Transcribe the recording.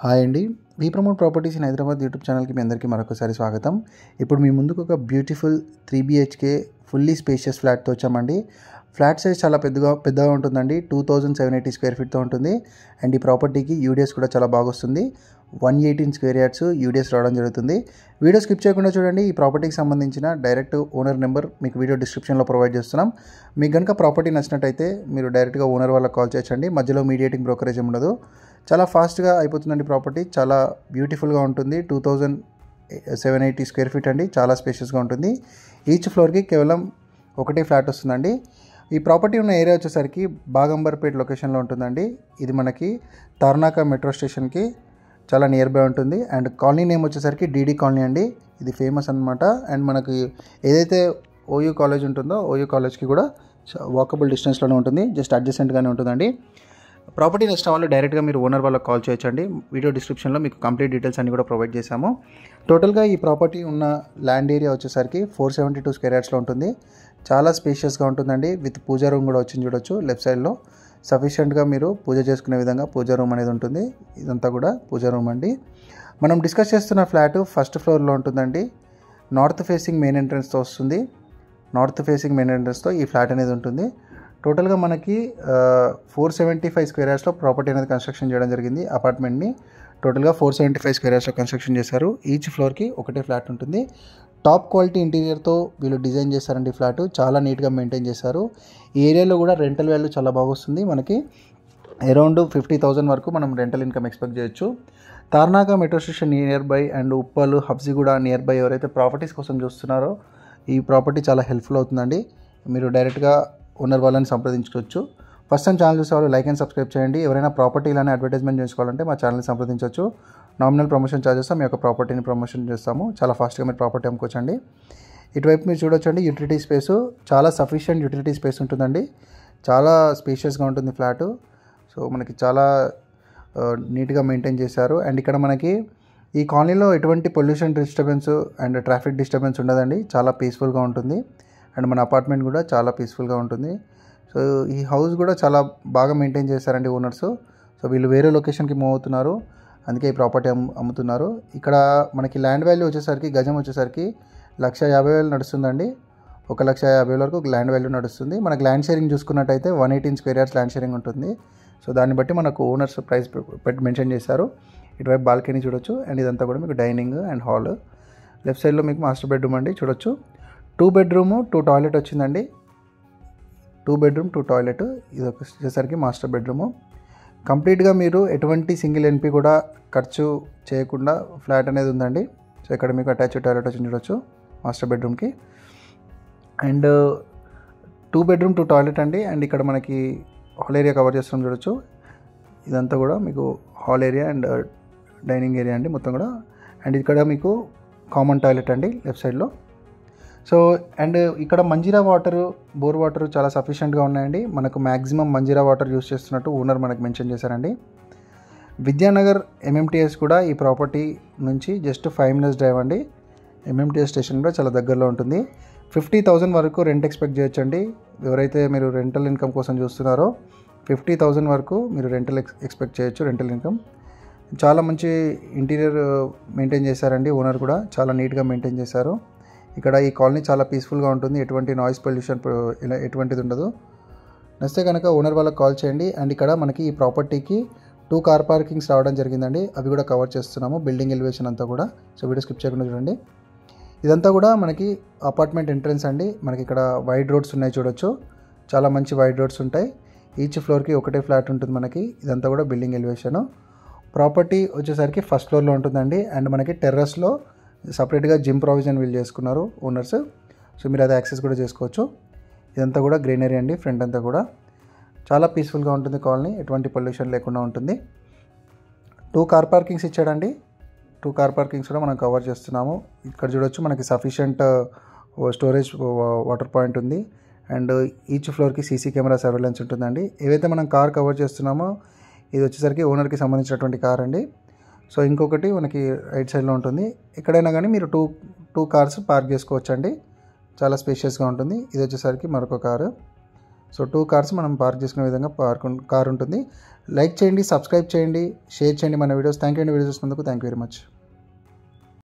Hi అండి. We promote properties in Hyderabad YouTube ఛానల్కి మీ అందరికీ మరొకసారి స్వాగతం. ఇప్పుడు మీ ముందుకు ఒక బ్యూటిఫుల్ 3 BHK ఫుల్లీ స్పేషియస్ ఫ్లాట్తో వచ్చామండి. ఫ్లాట్ సైజ్ చాలా పెద్దగా ఉంటుందండి. 2780 స్క్వేర్ ఫీట్తో ఉంటుంది. అండ్ ఈ ప్రాపర్టీకి యూడిఎస్ కూడా చాలా బాగా వస్తుంది. 118 స్క్వేర్ యార్డ్స్ యూడిఎస్ రావడం జరుగుతుంది. వీడియో స్కిప్ చేయకుండా చూడండి. ఈ ప్రాపర్టీకి సంబంధించిన డైరెక్ట్ ఓనర్ నెంబర్ మీకు వీడియో డిస్క్రిప్షన్లో ప్రొవైడ్ చేస్తున్నాం. మీకు కనుక ప్రాపర్టీ నచ్చినట్టయితే మీరు డైరెక్ట్గా ఓనర్ వాళ్ళకి కాల్ చేయొచ్చండి. మధ్యలో మీడియేటింగ్ బ్రోకరేజ్ ఉండదు. చాలా ఫాస్ట్గా అయిపోతుందండి. ప్రాపర్టీ చాలా బ్యూటిఫుల్గా ఉంటుంది. 2780 స్క్వేర్ ఫీట్ అండి. చాలా స్పేషియస్గా ఉంటుంది. ఈచ్ ఫ్లోర్కి కేవలం ఒకటే ఫ్లాట్ వస్తుందండి. ఈ ప్రాపర్టీ ఉన్న ఏరియా వచ్చేసరికి బాగంబర్పేట్ లొకేషన్లో ఉంటుందండి. ఇది మనకి తార్నాక మెట్రో స్టేషన్కి చాలా నియర్ బై ఉంటుంది. అండ్ కాలనీ నేమ్ వచ్చేసరికి డీడీ కాలనీ అండి. ఇది ఫేమస్ అనమాట. అండ్ మనకి ఏదైతే ఓయూ కాలేజ్ ఉంటుందో ఓయూ కాలేజ్కి కూడా వాకబుల్ డిస్టెన్స్లోనే ఉంటుంది. జస్ట్ అడ్జసెంట్గానే ఉంటుందండి. ప్రాపర్టీ నచ్చిన వాళ్ళు డైరెక్ట్గా మీరు ఓనర్ వాళ్ళకి కాల్ చేయొచ్చండి. వీడియో డిస్క్రిప్షన్లో మీకు కంప్లీట్ డీటెయిల్స్ అన్ని కూడా ప్రొవైడ్ చేశాము. టోటల్గా ఈ ప్రాపర్టీ ఉన్న ల్యాండ్ ఏరియా వచ్చేసరికి 472 స్క్వేర్ యార్డ్స్లో ఉంటుంది. చాలా స్పేషియస్గా ఉంటుందండి. విత్ పూజా రూమ్ కూడా వచ్చింది చూడొచ్చు. లెఫ్ట్ సైడ్లో సఫిషియెంట్గా మీరు పూజ చేసుకునే విధంగా పూజా రూమ్ అనేది ఉంటుంది. ఇదంతా కూడా పూజా రూమ్ అండి. మనం డిస్కస్ చేస్తున్న ఫ్లాట్ ఫస్ట్ ఫ్లోర్లో ఉంటుందండి. నార్త్ ఫేసింగ్ మెయిన్ ఎంట్రన్స్తో వస్తుంది. నార్త్ ఫేసింగ్ మెయిన్ ఎంట్రన్స్తో ఈ ఫ్లాట్ అనేది ఉంటుంది. టోటల్గా మనకి 475 స్క్వేర్ యార్డ్స్లో ప్రాపర్టీ అనేది కన్స్ట్రక్షన్ చేయడం జరిగింది. అపార్ట్మెంట్ని టోటల్గా 475 స్క్వేర్ యార్డ్స్లో కన్స్ట్రక్షన్ చేశారు. ఈచ్ ఫ్లోర్కి ఒకటే ఫ్లాట్ ఉంటుంది. టాప్ క్వాలిటీ ఇంటీరియర్తో వీళ్ళు డిజైన్ చేశారండి. ఫ్లాట్ చాలా నీట్గా మెయింటైన్ చేశారు. ఈ ఏరియాలో కూడా రెంటల్ వాల్యూ చాలా బాగా వస్తుంది. మనకి అరౌండ్ 50,000 వరకు మనం రెంటల్ ఇన్కమ్ ఎక్స్పెక్ట్ చేయొచ్చు. Tarnaka metro station near by and Uppal Habsiguda near by ఎవరైతే ప్రాపర్టీస్ కోసం చూస్తున్నారో ఈ ప్రాపర్టీ చాలా హెల్ప్ఫుల్ అవుతుందండి. మీరు డైరెక్ట్గా ఓనర్ వాళ్ళని సంప్రదించుకోవచ్చు. ఫస్ట్ టైం ఛానల్ చూసేవాళ్ళు లైక్ అండ్ సబ్స్క్రైబ్ చేయండి. ఎవరైనా ప్రాపర్టీ ఇలానే అడ్వర్టైజ్మెంట్ చేసుకోవాలంటే మా ఛానల్ని సంప్రదించవచ్చు. నామినల్ ప్రమోషన్ ఛార్జెస్ మీ యొక్క ప్రాపర్టీని ప్రమోషన్ చేస్తాము. చాలా ఫాస్ట్గా మీరు ప్రాపర్టీ అమ్ముకోవచ్చండి. ఇటువైపు మీరు చూడొచ్చండి. యూటిలిటీ స్పేసు చాలా సఫిషియంట్ యూటిలిటీ స్పేస్ ఉంటుందండి. చాలా స్పేషియస్గా ఉంటుంది ఫ్లాట్. సో మనకి చాలా నీట్గా మెయింటైన్ చేశారు. అండ్ ఇక్కడ మనకి ఈ కాలనీలో ఎటువంటి pollution disturbance and traffic disturbance ఉండదండి. చాలా పీస్ఫుల్గా ఉంటుంది. అండ్ మన అపార్ట్మెంట్ కూడా చాలా పీస్ఫుల్గా ఉంటుంది. సో ఈ హౌస్ కూడా చాలా బాగా మెయింటైన్ చేశారండి ఓనర్స్. సో వీళ్ళు వేరే లొకేషన్కి మూవ్ అవుతున్నారు. అందుకే ఈ ప్రాపర్టీ అమ్ముతున్నారు. ఇక్కడ మనకి ల్యాండ్ వాల్యూ వచ్చేసరికి గజం వచ్చేసరికి 150,000 నడుస్తుందండి. 150,000 వరకు ల్యాండ్ వాల్యూ నడుస్తుంది. మనకి ల్యాండ్ షేరింగ్ చూసుకున్నట్టయితే 118 స్క్వేర్ యార్డ్స్ ల్యాండ్ షేరింగ్ ఉంటుంది. సో దాన్ని బట్టి మనకు ఓనర్స్ ప్రైస్ పెట్టి మెన్షన్ చేశారు. ఇటువైపు బాల్కనీ చూడొచ్చు. అండ్ ఇదంతా కూడా మీకు డైనింగ్ అండ్ హాల్. లెఫ్ట్ సైడ్లో మీకు మాస్టర్ బెడ్రూమ్ అండి చూడొచ్చు. 2 బెడ్రూమ్ 2 టాయిలెట్ వచ్చిందండి. 2 బెడ్రూమ్ 2 టాయిలెట్. ఇది వచ్చేసరికి మాస్టర్ బెడ్రూము. కంప్లీట్గా మీరు ఎటువంటి సింగిల్ ఎన్పి కూడా ఖర్చు చేయకుండా ఫ్లాట్ అనేది ఉందండి. సో ఇక్కడ మీకు అటాచ్డ్ టాయిలెట్ వచ్చి చూడొచ్చు మాస్టర్ బెడ్రూమ్కి. అండ్ 2 బెడ్రూమ్ 2 టాయిలెట్ అండి. అండ్ ఇక్కడ మనకి హాల్ ఏరియా కవర్ చేస్తాం చూడొచ్చు. ఇదంతా కూడా మీకు hall area and dining area అండి మొత్తం కూడా. అండ్ ఇక్కడ మీకు కామన్ టాయిలెట్ అండి లెఫ్ట్ సైడ్లో. సో అండ్ ఇక్కడ మంజీరా వాటర్ బోర్ వాటర్ చాలా సఫిషియెంట్గా ఉన్నాయండి. మనకు మ్యాక్సిమం మంజీరా వాటర్ యూస్ చేస్తున్నట్టు ఓనర్ మనకు మెన్షన్ చేశారండి. విద్యానగర్ MMTS కూడా ఈ ప్రాపర్టీ నుంచి జస్ట్ 5 minutes డ్రైవ్ అండి. MMTS స్టేషన్ కూడా చాలా దగ్గరలో ఉంటుంది. 50,000 వరకు రెంట్ ఎక్స్పెక్ట్ చేయొచ్చండి. ఎవరైతే మీరు రెంటల్ ఇన్కమ్ కోసం చూస్తున్నారో 50,000 వరకు మీరు రెంటల్ ఎక్స్పెక్ట్ చేయొచ్చు. రెంటల్ ఇన్కమ్ చాలా మంచి ఇంటీరియర్ మెయింటైన్ చేశారండి. ఓనర్ కూడా చాలా నీట్గా మెయింటైన్ చేశారు. ఇక్కడ ఈ కాలనీ చాలా పీస్ఫుల్గా ఉంటుంది. ఎటువంటి నాయిస్ పొల్యూషన్ ఇలా ఎటువంటిది ఉండదు. నచ్చితే కనుక ఓనర్ వాళ్ళకి కాల్ చేయండి. అండ్ ఇక్కడ మనకి ఈ ప్రాపర్టీకి 2 కార్ పార్కింగ్స్ రావడం జరిగిందండి. అవి కూడా కవర్ చేస్తున్నాము. బిల్డింగ్ ఎలివేషన్ అంతా కూడా. సో వీడియో స్కిప్ చేయకుండా చూడండి. ఇదంతా కూడా మనకి అపార్ట్మెంట్ ఎంట్రన్స్ అండి. మనకి ఇక్కడ వైడ్ రోడ్స్ ఉన్నాయి చూడొచ్చు. చాలా మంచి వైడ్ రోడ్స్ ఉంటాయి. ఈచ్ ఫ్లోర్కి ఒకటే ఫ్లాట్ ఉంటుంది మనకి. ఇదంతా కూడా బిల్డింగ్ ఎలివేషను. ప్రాపర్టీ వచ్చేసరికి ఫస్ట్ ఫ్లోర్లో ఉంటుందండి. అండ్ మనకి టెర్రస్లో సపరేట్గా జిమ్ ప్రొవిజన్ వీళ్ళు చేసుకున్నారు ఓనర్స్. సో మీరు అది యాక్సెస్ కూడా చేసుకోవచ్చు. ఇదంతా కూడా గ్రీనరీ అండి. ఫ్రంట్ అంతా కూడా చాలా పీస్ఫుల్గా ఉంటుంది కాలనీ. ఎటువంటి పొల్యూషన్ లేకుండా ఉంటుంది. 2 కార్ పార్కింగ్స్ ఇచ్చాడండి. 2 కార్ పార్కింగ్స్ కూడా మనం కవర్ చేస్తున్నాము. ఇక్కడ చూడొచ్చు మనకి సఫిషియంట్ స్టోరేజ్ వాటర్ పాయింట్ ఉంది. అండ్ ఈచ్ ఫ్లోర్కి సీసీ కెమెరా సర్వేలెన్స్ ఉంటుందండి. ఏవైతే మనం కార్ కవర్ చేస్తున్నామో ఇది వచ్చేసరికి ఓనర్కి సంబంధించినటువంటి కార్ అండి. సో ఇంకొకటి మనకి రైట్ సైడ్లో ఉంటుంది. ఎక్కడైనా కానీ మీరు టూ కార్స్ పార్క్ చేసుకోవచ్చు అండి. చాలా స్పేషియస్గా ఉంటుంది. ఇది వచ్చేసరికి మరొక కారు. సో 2 కార్స్ మనం పార్క్ చేసుకునే విధంగా కార్ ఉంటుంది. లైక్ చేయండి, సబ్స్క్రైబ్ చేయండి, షేర్ చేయండి మన వీడియోస్. థ్యాంక్ యూ అండి వీడియోస్ చూసినందుకు. Thank you very much.